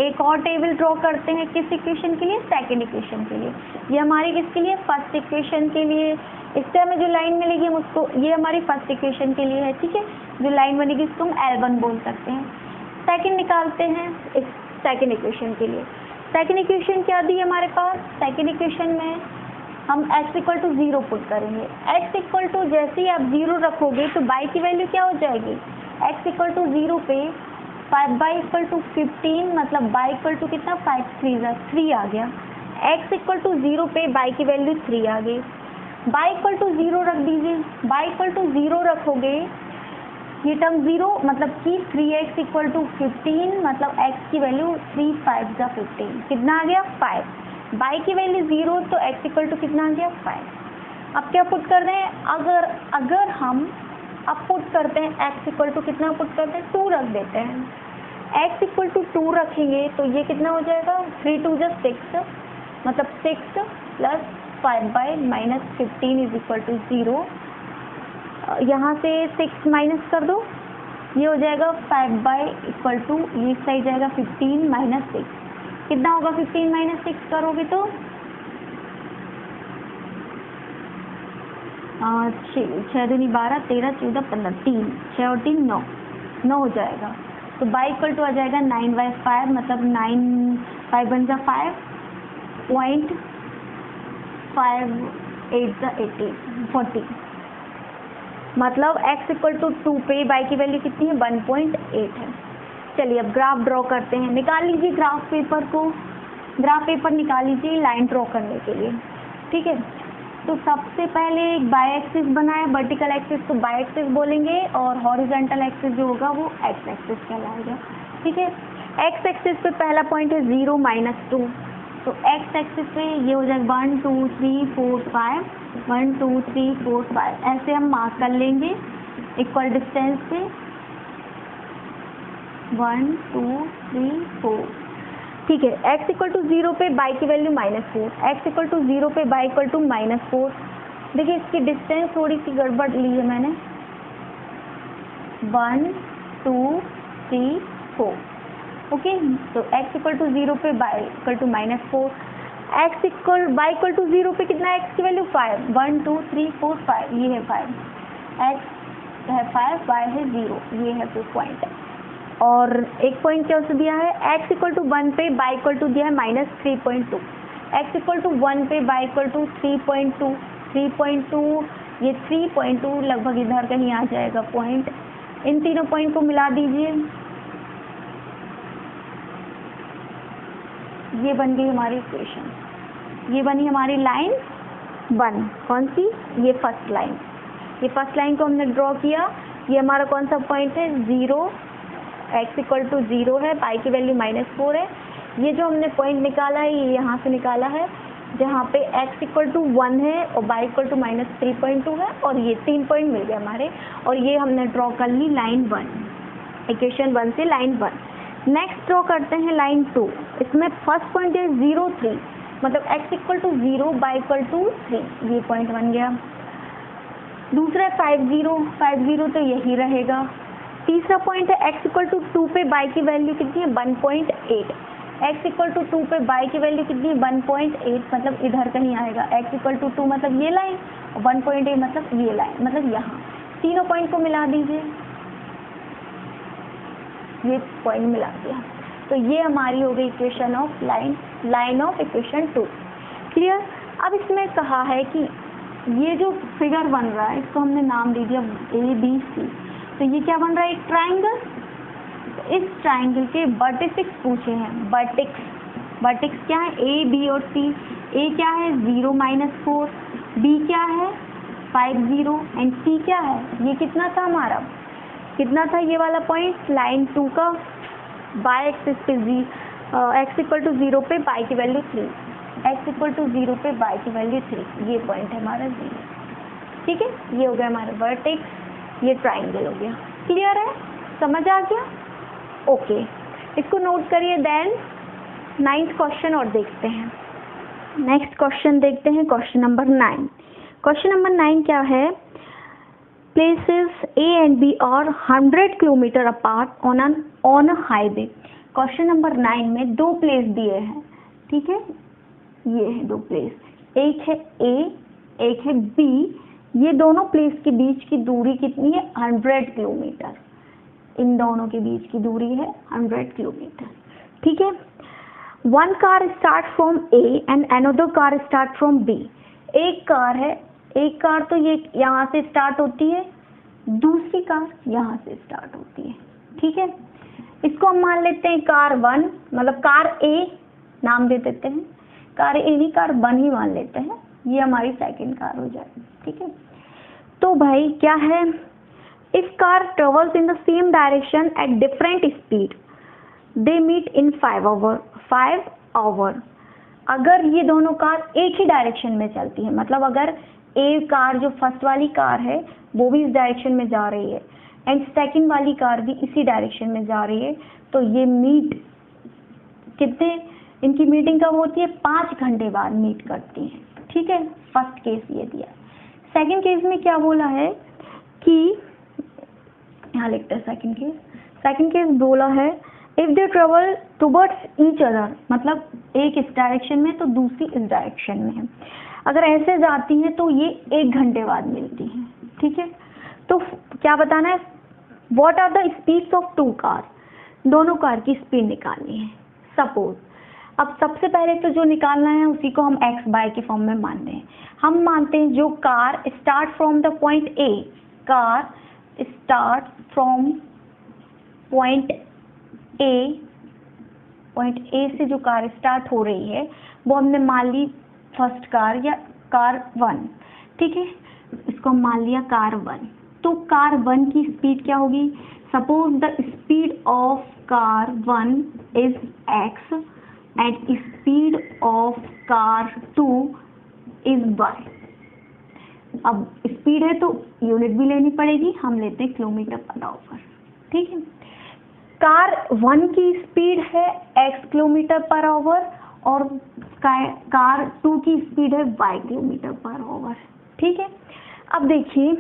एक और टेबल ड्रॉ करते हैं, किस इक्वेशन के लिए, सेकंड इक्वेशन के लिए। ये हमारी किसके लिए, फर्स्ट इक्वेशन के लिए। इससे हमें जो लाइन मिलेगी हम उसको, ये हमारी फर्स्ट इक्वेशन के लिए है, ठीक है। जो लाइन बनेगी इसको हम L1 बोल सकते हैं। सेकंड निकालते हैं इस सेकंड इक्वेशन के लिए। सेकंड इक्वेशन क्या दी हमारे पास, सेकंड इक्वेशन में हम x इक्वल टू 0 पुट करेंगे। x इक्वल टू जैसे ही आप 0 रखोगे तो y की वैल्यू क्या हो जाएगी, x इक्वल टू 0 पे 5y इक्वल टू 15, मतलब y इक्वल टू कितना 5 3 जा 3 आ गया। x इक्वल टू 0 पे y की वैल्यू 3 आ गई। y इक्वल टू 0 रख दीजिए, y इक्वल टू 0 रखोगे ये टर्म 0 मतलब कि 3x इक्वल टू 15, मतलब x की वैल्यू 3 5 जा 15, कितना आ गया 5। y की वैल्यू 0 तो x इक्वल टू कितना आ गया 5। अब क्या पुट कर रहे हैं, अगर हम अब पुट करते हैं x इक्वल टू कितना पुट करते हैं 2 रख देते हैं। x इक्वल टू 2 रखेंगे तो ये कितना हो जाएगा 3 2 जा 6, मतलब 6 plus 5 by minus 15 is equal to 0। यहाँ से 6 माइनस कर दो, ये हो जाएगा 5 बाई इक्वल टू ये साइड जाएगा 15 माइनस 6, कितना होगा 15 माइनस 6 करोगे तो 6 दूनी 12 13 14 15 3 6 और 3 9 9 हो जाएगा। तो बाई इक्वल टू आ जाएगा 9/5, मतलब 9 5 1 जा 5 पॉइंट 5 8 जा 18 40, मतलब x इक्वल टू 2 पे y की वैल्यू कितनी है 1.8 है। चलिए अब ग्राफ ड्रॉ करते हैं, निकाल लीजिए ग्राफ पेपर निकाल लीजिए लाइन ड्रॉ करने के लिए। ठीक है, तो सबसे पहले एक बाई एक्सिस बनाए, वर्टिकल एक्सिस को बाई एक्सिस बोलेंगे और हॉरिजॉन्टल एक्सिस जो होगा वो एक्स एक्सिस कहलाएगा। ठीक है, एक्स एक्सिस पे पहला पॉइंट है 0 -2, तो एक्स एक्सिस पे ये हो जाएगा 1 2 3 4 5 1 2 3 4 5, ऐसे हम मार्क कर लेंगे इक्वल डिस्टेंस पे 1 2 3 4। ठीक है, x इक्वल टू 0 पे y की वैल्यू -4, x इक्वल टू 0 पे y इक्वल टू -4। देखिए इसकी डिस्टेंस थोड़ी सी गड़बड़ ली है मैंने, 1 2 3 4। ओके, तो x इक्वल टू 0 पे y equal to -4, x equal y equal to 0 पे कितना है x की वैल्यू 5, 1 2 3 4 5, ये है 5, x है 5 y है 0, ये है 2 पॉइंट। और एक पॉइंट क्या दिया है, x इक्वल टू 1 पे y इक्वल टू दिया है -3.2, x इक्वल टू 1 पे y इक्वल टू 3.2, ये 3.2 लगभग इधर कहीं आ जाएगा पॉइंट। इन तीनों पॉइंट को मिला दीजिए, ये बन गई हमारी इक्वेशन, ये बनी हमारी लाइन 1। कौन सी, ये फर्स्ट लाइन, ये फर्स्ट लाइन को हमने ड्रॉ किया। ये हमारा कौन सा पॉइंट है 0, x इक्वल टू 0 है, y की वैल्यू -4 है। ये जो हमने पॉइंट निकाला है ये यहाँ से निकाला है जहाँ पे x इक्वल टू 1 है और y इक्वल टू -3.2 है, और ये 3 पॉइंट मिल गए हमारे, और ये हमने ड्रॉ कर ली लाइन 1, इक्वेशन 1 से लाइन 1। नेक्स्ट ड्रॉ करते हैं लाइन 2, इसमें फर्स्ट पॉइंट है 0 3, मतलब x equal to 0 y equal to 3, ये पॉइंट बन गया। दूसरा 5 0 तो यही रहेगा। तीसरा पॉइंट है x इक्वल टू 2 पे y की वैल्यू कितनी है 1.8, x इक्वल टू 2 पे y की वैल्यू कितनी है 1.8, मतलब इधर कहीं आएगा। x इक्वल टू 2 मतलब ये लाइन, 1.8 मतलब ये लाइन, मतलब यहाँ। तीनों पॉइंट को मिला दीजिए, ये पॉइंट मिला दिया, तो ये हमारी हो गई equation of line of equation 2। Clear. अब इसमें कहा है कि ये जो फिगर बन रहा है इसको हमने नाम दे दिया ABC, तो ये क्या बन रहा है, एक ट्राइंगल। तो इस ट्राइंगल के वर्टिसिक्स पूछे हैं, वर्टिक्स क्या है A B और C। A क्या है 0 -4, B क्या है 5 0 एंड C क्या है, ये कितना था हमारा, कितना था ये वाला पॉइंट लाइन 2 का, y एक्सिस पे x इक्वल टू 0 पे y की वैल्यू 3, x इक्वल टू 0 पे y की वैल्यू 3, ये पॉइंट है हमारा 0। ठीक है, ये हो गया हमारा वर्टेक्स, ये ट्राइंगल हो गया। क्लियर है, समझ आ गया। ओके, इसको नोट करिए। देन 9th क्वेश्चन और देखते हैं। नेक्स्ट क्वेश्चन देखते हैं, क्वेश्चन नंबर 9। क्वेश्चन नंबर 9 क्या है, places A and B are 100 kilometre apart on a highway. Question number 9 में दो प्लेस दिए हैं, ठीक है, ये है दो प्लेस, एक है A एक है B। ये दोनों प्लेस के बीच की दूरी कितनी है 100 किलोमीटर, इन दोनों के बीच की दूरी है 100 किलोमीटर। ठीक है, one car start from A and another car start from B। एक कार है, एक कार तो ये यहाँ से स्टार्ट होती है, दूसरी कार यहाँ से स्टार्ट होती है। ठीक है, इसको हम मान लेते हैं कार 1, मतलब कार A नाम दे देते हैं, कार A नहीं कार 1 ही मान लेते हैं, ये हमारी सेकंड कार हो जाएगी। ठीक है, तो भाई क्या है, if car travels in the same direction at different speed they meet in 5 hour. अगर ये दोनों कार एक ही डायरेक्शन में चलती है, मतलब अगर ए कार जो फर्स्ट वाली कार है वो भी इस डायरेक्शन में जा रही है एंड सेकंड वाली कार भी इसी डायरेक्शन में जा रही है, तो ये मीट कितने, इनकी मीटिंग कब होती है? 5 घंटे बाद मीट करती हैं। ठीक है, फर्स्ट केस ये दिया। सेकंड केस में क्या बोला है कि यहाँ लिखते हैं सेकंड केस बोला है if they travel towards each other, मतलब एक इस डायरेक्शन में तो दूसरी इस डायरेक्शन में है, अगर ऐसे जाती हैं तो ये 1 घंटे बाद मिलती हैं। ठीक है, तो क्या बताना है? What are the speeds of 2 car, दोनों कार की स्पीड निकालनी है। सपोज अब सबसे पहले तो जो निकालना है उसी को हम x बाय के फॉर्म में मानते हैं। हम मानते हैं जो car start from the point A, car start from point A से जो कार स्टार्ट हो रही है वो हमने मान ली फर्स्ट कार या कार 1। ठीक है, इसको हम मान लिया कार 1। तो कार 1 की स्पीड क्या होगी? Suppose the speed of car 1 is x and speed of car 2 is y। अब स्पीड है तो यूनिट भी लेनी पड़ेगी, हम लेते हैं किलोमीटर पर आवर। ठीक है, कार 1 की स्पीड है x किलोमीटर पर आवर और कार 2 की स्पीड है y किलोमीटर पर आवर। ठीक है, अब देखिए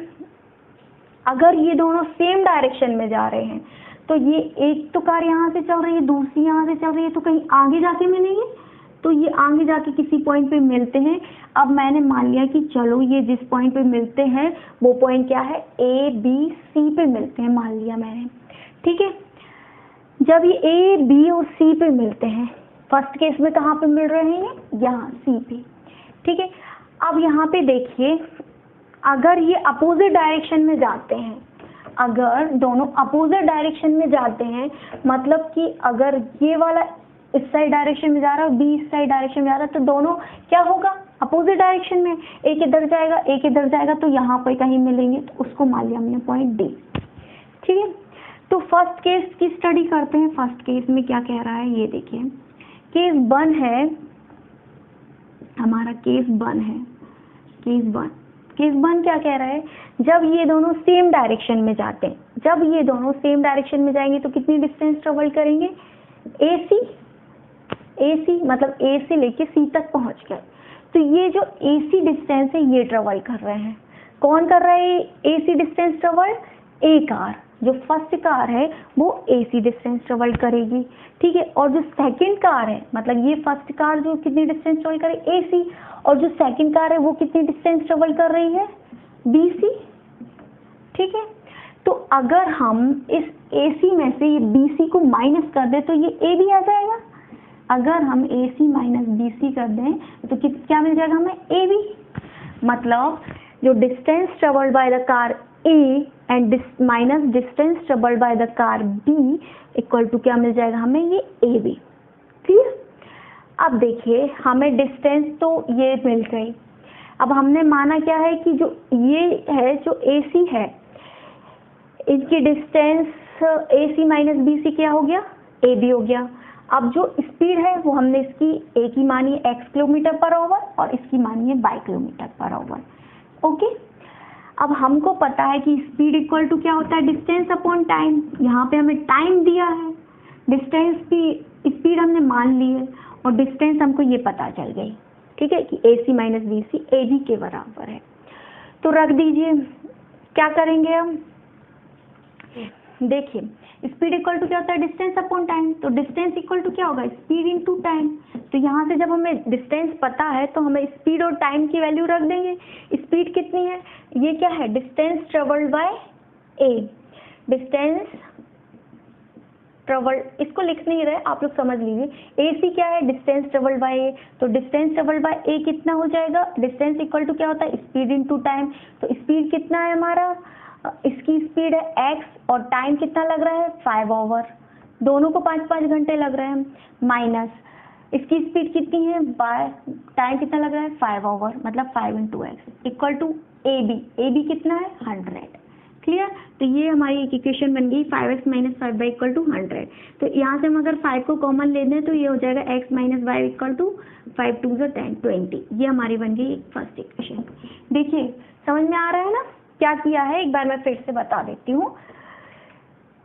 अगर ये दोनों सेम डायरेक्शन में जा रहे हैं तो ये एक तो कार यहाँ से चल रही है, दूसरी यहाँ से चल रही है, तो कहीं आगे जाके मिलेंगे, तो ये आगे जाके किसी पॉइंट पे मिलते हैं। अब मैंने मान लिया कि चलो ये जिस पॉइंट पे मिलते हैं वो पॉइंट क्या है? A B C पे मिलते हैं, मान लिया मैंने। ठीक है, जब ये A B और C पे मिलते हैं, फर्स्ट केस में कहाँ पे मिल रहे हैं? यहाँ C पे। ठीक है, अब यहाँ पे देखिए अगर ये अपोजिट डायरेक्शन में जाते हैं, अगर दोनों अपोजिट डायरेक्शन में जाते हैं, मतलब कि अगर ये वाला इस साइड डायरेक्शन में जा रहा है, बी इस साइड डायरेक्शन में जा रहा है, तो दोनों क्या होगा? अपोजिट डायरेक्शन में, एक इधर जाएगा एक इधर जाएगा, तो यहाँ पर कहीं मिलेंगे, तो उसको मान लिया हमने पॉइंट डी। ठीक है, तो फर्स्ट केस की स्टडी करते हैं। फर्स्ट केस में क्या कह रहा है ये देखिए, केस 1 है हमारा, केस 1 है, केस 1 क्या कह रहा है? जब ये दोनों सेम डायरेक्शन में जाते हैं, जब ये दोनों सेम डायरेक्शन में जाएंगे तो कितनी डिस्टेंस ट्रेवल करेंगे? AC मतलब A से लेके C तक पहुंच गए, तो ये जो AC डिस्टेंस है ये ट्रेवल कर रहे हैं। कौन कर रहा है AC distance travel? A car, जो फर्स्ट कार है वो AC डिस्टेंस ट्रेवल करेगी। ठीक है, और जो सेकंड कार है, मतलब ये फर्स्ट कार जो कितनी डिस्टेंस ट्रेवल करे? AC, और जो सेकंड कार है वो कितनी डिस्टेंस ट्रेवल कर रही है? BC। ठीक है, तो अगर हम इस AC में से ये BC को माइनस कर दें तो ये AB आ जाएगा। अगर हम AC माइनस BC कर दें तो क्या मिल जाएगा हमें? AB। मतलब जो distance travelled by the car A and minus distance travelled by the car B equal to क्या मिल जाएगा हमें? ये AB। क्लियर? अब देखिए हमें डिस्टेंस तो ये मिल गई। अब हमने माना क्या है कि जो ये है जो AC है, इसकी डिस्टेंस AC माइनस BC क्या हो गया? AB हो गया। अब जो स्पीड है वो हमने इसकी A की मानी है x किलोमीटर पर आवर और इसकी मानी है y kilometre per hour. Okay, अब हमको पता है कि स्पीड इक्वल टू क्या होता है? Distance upon time. यहाँ पे हमें टाइम दिया है, डिस्टेंस की स्पीड हमने मान ली है और डिस्टेंस हमको ये पता चल गई। ठीक है कि AC माइनस BC AB के बराबर है। तो रख दीजिए, क्या करेंगे हम? देखिए स्पीड इक्वल टू क्या होता है? Distance upon time. तो डिस्टेंस इक्वल टू क्या होगा? Speed into time. तो यहाँ से जब हमें डिस्टेंस पता है तो हमें स्पीड और टाइम की वैल्यू रख देंगे। स्पीड कितनी है? ये क्या है? Distance travelled bye A। Distance travel, इसको लिख नहीं रहे, आप लोग समझ लीजिए। AC क्या है? Distance travelled bye A। तो डिस्टेंस ट्रेवल्ड बाय A कितना हो जाएगा? डिस्टेंस इक्वल टू क्या होता है? Speed into time. तो स्पीड कितना है हमारा? इसकी स्पीड है x और टाइम कितना लग रहा है? 5 आवर। दोनों को 5-5 घंटे लग रहे हैं। माइनस इसकी स्पीड कितनी है? बाय टाइम कितना लग रहा है? 5 आवर, मतलब 5 × x equal to AB। AB कितना है? 100। क्लियर। तो ये हमारी एक इक्वेशन बन गई 5x minus 5y equal to 100। तो यहाँ से हम अगर 5 को कॉमन ले दें तो ये हो जाएगा x minus y equal to 5 2 10 20। ये हमारी बन गई फर्स्ट इक्वेशन। देखिए समझ में आ रहा है ना क्या किया है, एक बार मैं फिर से बता देती हूँ।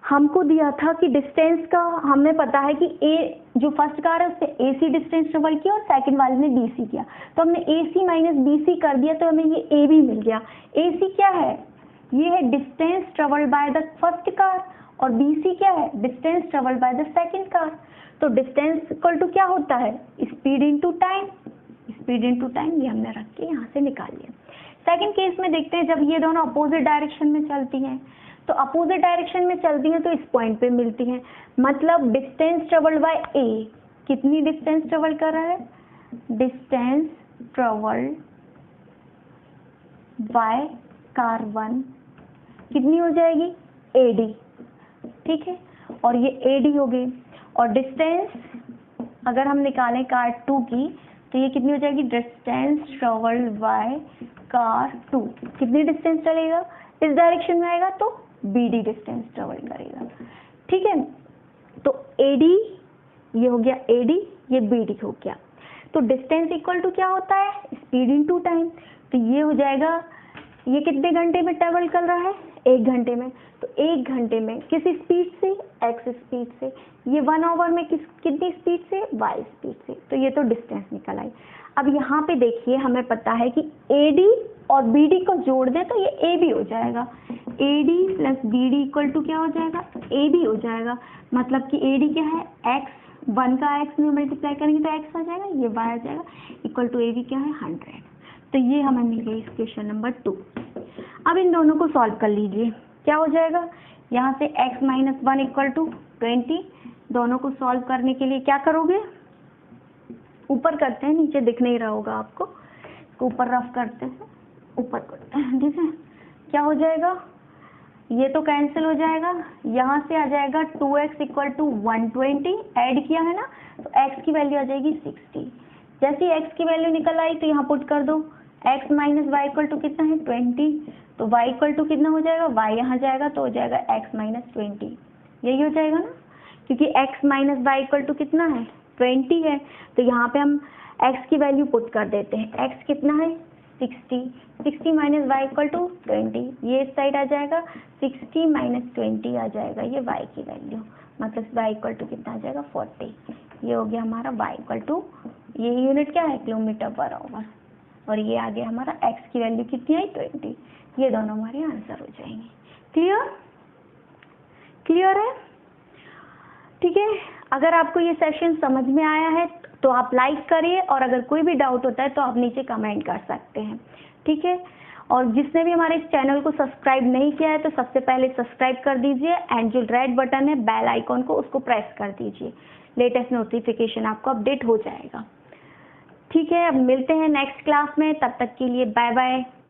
हमको दिया था कि डिस्टेंस का हमें पता है कि ए जो फर्स्ट कार है उसने AC डिस्टेंस ट्रेवल किया और सेकंड वाले ने BC किया, तो हमने AC माइनस BC कर दिया तो हमें ये AB मिल गया। AC क्या है, ये है distance travelled by the first car और BC क्या है, distance travelled by the second car. तो डिस्टेंस इक्वल टू क्या होता है, speed into time. Speed into time ये हमने रख के यहाँ से निकाल लिया। सेकंड केस में देखते हैं, जब ये दोनों अपोजिट डायरेक्शन में चलती हैं, तो अपोजिट डायरेक्शन में चलती हैं तो इस पॉइंट पे मिलती हैं, मतलब डिस्टेंस ट्रेवल्ड बाय A कितनी डिस्टेंस ट्रेवल कर रहा है, डिस्टेंस ट्रेवल्ड बाय कार 1 कितनी हो जाएगी AD, ठीक है, और ये AD हो गई। और डिस्टेंस अगर हम निकालें कार 2 की तो ये कितनी हो जाएगी, डिस्टेंस ट्रेवल्ड बाय कार 2 कितनी डिस्टेंस चलेगा, इस डायरेक्शन में आएगा तो BD डिस्टेंस ट्रेवल करेगा, ठीक है। तो AD ये हो गया AD, ये BD हो गया। तो डिस्टेंस इक्वल टू क्या होता है, स्पीड इनटू टाइम। तो ये हो जाएगा, ये कितने घंटे में ट्रेवल कर रहा है, 1 घंटे में। तो 1 घंटे में किस स्पीड से, x स्पीड से। ये 1 आवर में कितनी स्पीड से, y स्पीड से। तो ये तो डिस्टेंस निकल आई। अब यहाँ पे देखिए हमें पता है कि AD और BD को जोड़ दें तो ये AB हो जाएगा। AD plus BD equal to क्या हो जाएगा, AB हो जाएगा। मतलब कि AD क्या है, x 1 का x में मल्टीप्लाई करेंगे तो x आ जाएगा, ये y आ जाएगा, इक्वल टू AB क्या है 100। तो ये हमें मिल गई इक्वेशन नंबर 2। अब इन दोनों को सॉल्व कर लीजिए, क्या हो जाएगा, यहाँ से x माइनस 1 इक्वल टू 20। दोनों को सॉल्व करने के लिए क्या करोगे, ऊपर करते हैं, नीचे दिख नहीं रहा होगा आपको, ऊपर रफ करते हैं, ऊपर करते हैं, ठीक है। क्या हो जाएगा, ये तो कैंसिल हो जाएगा, यहाँ से आ जाएगा 2x इक्वल टू 120, ऐड किया है ना, तो x की वैल्यू आ जाएगी 60। जैसे ही x की वैल्यू निकल आई तो यहाँ पुट कर दो, x minus y equal to कितना है 20, तो y इक्वल टू कितना हो जाएगा, y यहाँ जाएगा तो हो जाएगा x माइनस 20, यही हो जाएगा ना, क्योंकि x minus y equal to कितना है 20 है। तो यहाँ पे हम x की वैल्यू पुट कर देते हैं, x कितना है 60, 60 माइनस वाई इक्वल टू 20, ये इस साइड आ जाएगा 60 माइनस 20 आ जाएगा ये y की वैल्यू, मतलब y इक्वल टू कितना आ जाएगा 40। ये हो गया हमारा y इक्वल टू, ये यूनिट क्या है किलोमीटर पर आवर, और ये आ गया हमारा x की वैल्यू कितनी आई 20। ये दोनों हमारे आंसर हो जाएंगे। क्लियर, क्लियर है, ठीक है। अगर आपको ये सेशन समझ में आया है तो आप लाइक करिए, और अगर कोई भी डाउट होता है तो आप नीचे कमेंट कर सकते हैं, ठीक है। और जिसने भी हमारे चैनल को सब्सक्राइब नहीं किया है तो सबसे पहले सब्सक्राइब कर दीजिए, एंड जो रेड बटन है बेल आइकॉन को उसको प्रेस कर दीजिए, लेटेस्ट नोटिफिकेशन आपको अपडेट हो जाएगा, ठीक है। अब मिलते हैं नेक्स्ट क्लास में, तब तक के लिए बाय बाय।